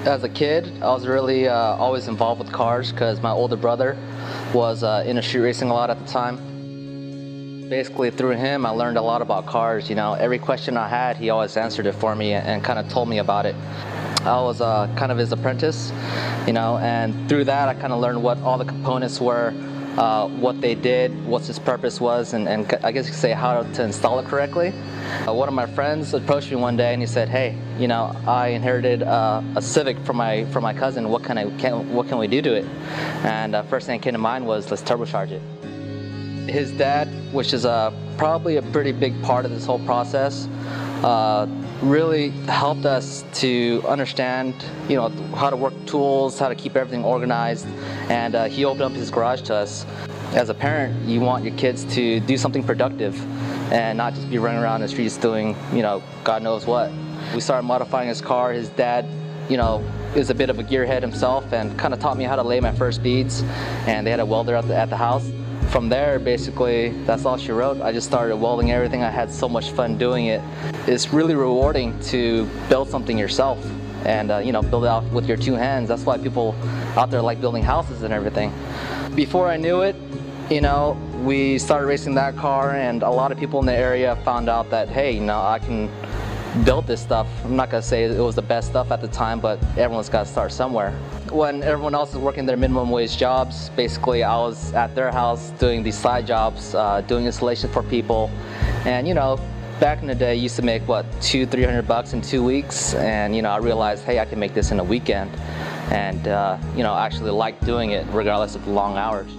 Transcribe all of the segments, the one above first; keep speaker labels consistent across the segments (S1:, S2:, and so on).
S1: As a kid, I was really always involved with cars because my older brother was into street racing a lot at the time. Basically, through him, I learned a lot about cars. You know, every question I had, he always answered it for me and kind of told me about it. I was kind of his apprentice, you know, and through that, I kind of learned what all the components were, what they did, what its purpose was, and I guess you could say how to install it correctly. One of my friends approached me one day and he said, "Hey, you know, I inherited a Civic from my cousin. What can we do to it?" And first thing that came to mind was, let's turbocharge it. His dad, which is probably a pretty big part of this whole process, really helped us to understand, you know, how to work tools, how to keep everything organized, and he opened up his garage to us. As a parent, you want your kids to do something productive and not just be running around the streets doing, you know, God knows what. We started modifying his car. His dad, you know, is a bit of a gearhead himself and kind of taught me how to lay my first beads, and they had a welder at the house. From there, basically, that's all she wrote. I just started welding everything. I had so much fun doing it. It's really rewarding to build something yourself and you know, build it out with your two hands. That's why people out there like building houses and everything. Before I knew it, you know, we started racing that car, and a lot of people in the area found out that, hey, you know, I can build this stuff. I'm not gonna say it was the best stuff at the time, but everyone's got to start somewhere. When everyone else is working their minimum wage jobs, basically I was at their house doing these side jobs, doing installation for people. And you know, back in the day, I used to make what, $200-300 in 2 weeks, and you know, I realized, hey, I can make this in a weekend, and you know, I actually like doing it regardless of the long hours.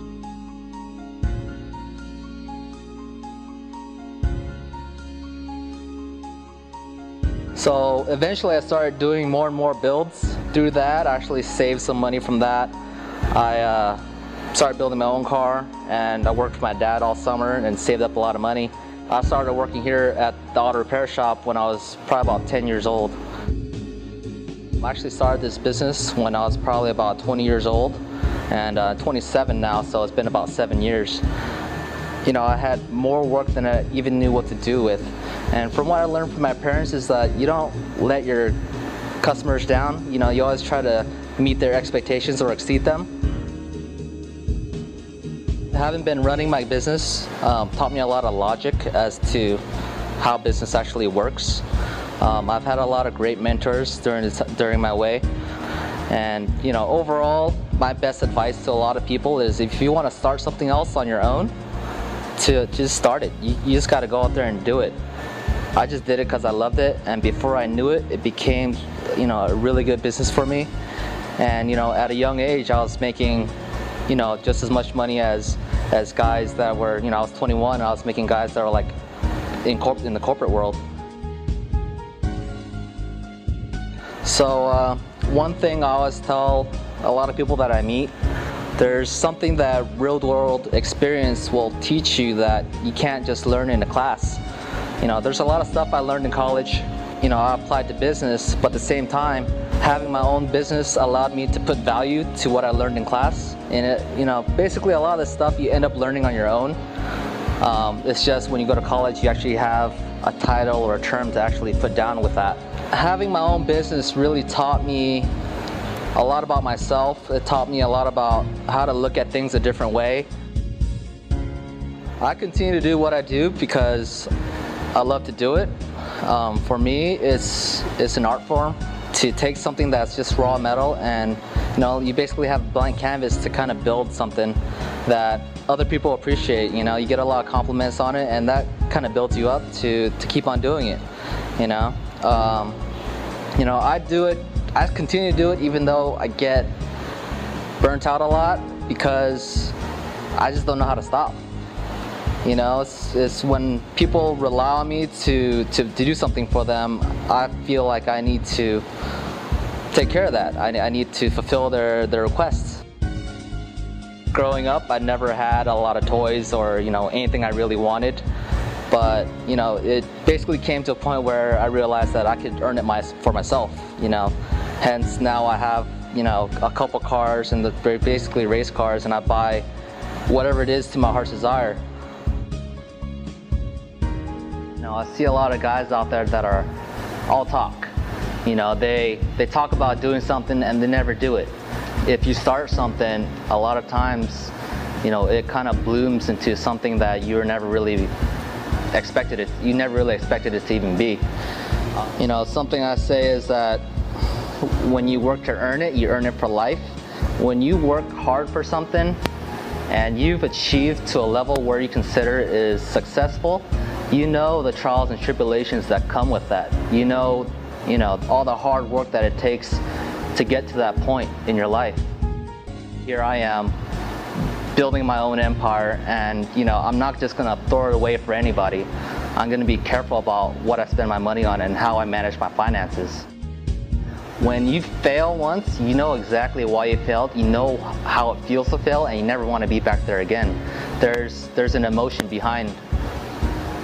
S1: So eventually I started doing more and more builds. Through that, I actually saved some money from that. I started building my own car, and I worked for my dad all summer and saved up a lot of money. I started working here at the auto repair shop when I was probably about 10 years old. I actually started this business when I was probably about 20 years old, and 27 now, so it's been about 7 years. You know, I had more work than I even knew what to do with. And from what I learned from my parents is that you don't let your customers down. You know, you always try to meet their expectations or exceed them. Having been running my business taught me a lot of logic as to how business actually works. I've had a lot of great mentors during my way. And you know, overall, my best advice to a lot of people is if you want to start something else on your own, to just start it. You just got to go out there and do it. I just did it because I loved it, and before I knew it, it became, you know, a really good business for me. And you know, at a young age, I was making, you know, just as much money as guys that were, you know, I was 21, I was making guys that were like in the corporate world. So one thing I always tell a lot of people that I meet, there's something that real world experience will teach you that you can't just learn in a class. You know, there's a lot of stuff I learned in college, you know, I applied to business, but at the same time, having my own business allowed me to put value to what I learned in class. And it, you know, basically a lot of this stuff you end up learning on your own. It's just when you go to college, you actually have a title or a term to actually put down with that. Having my own business really taught me a lot about myself. It taught me a lot about how to look at things a different way. I continue to do what I do because I love to do it. For me, it's an art form. To take something that's just raw metal and, you know, you basically have a blank canvas to kind of build something that other people appreciate. You know, you get a lot of compliments on it, and that kind of builds you up to keep on doing it. You know, I do it. I continue to do it even though I get burnt out a lot because I just don't know how to stop. You know, it's when people rely on me to do something for them, I feel like I need to take care of that. I need to fulfill their requests. Growing up, I never had a lot of toys or, you know, anything I really wanted. But, you know, it basically came to a point where I realized that I could earn it for myself, you know. Hence, now I have, you know, a couple cars, and they're basically race cars, and I buy whatever it is to my heart's desire. You know, I see a lot of guys out there that are all talk. You know, they talk about doing something and they never do it. If you start something, a lot of times, you know, it kind of blooms into something that you never really expected it to even be. You know, something I say is that when you work to earn it, you earn it for life. When you work hard for something and you've achieved to a level where you consider it is successful, you know the trials and tribulations that come with that. You know all the hard work that it takes to get to that point in your life. Here I am building my own empire, and you know, I'm not just gonna throw it away for anybody. I'm gonna be careful about what I spend my money on and how I manage my finances. When you fail once, you know exactly why you failed, you know how it feels to fail, and you never want to be back there again. There's an emotion behind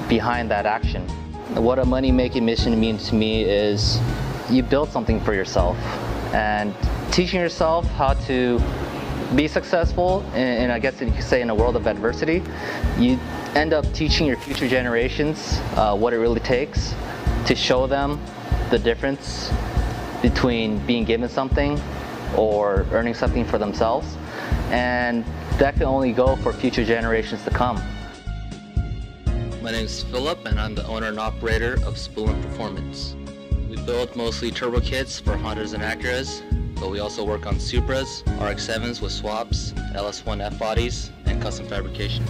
S1: that action. What a money-making mission means to me is you build something for yourself, and teaching yourself how to be successful, and I guess you could say in a world of adversity, you end up teaching your future generations what it really takes to show them the difference between being given something or earning something for themselves, and that can only go for future generations to come.
S2: My name is Philip, and I'm the owner and operator of Spoolin Performance. We build mostly turbo kits for Hondas and Acuras, but we also work on Supras, RX-7s with swaps, LS1 F bodies, and custom fabrication.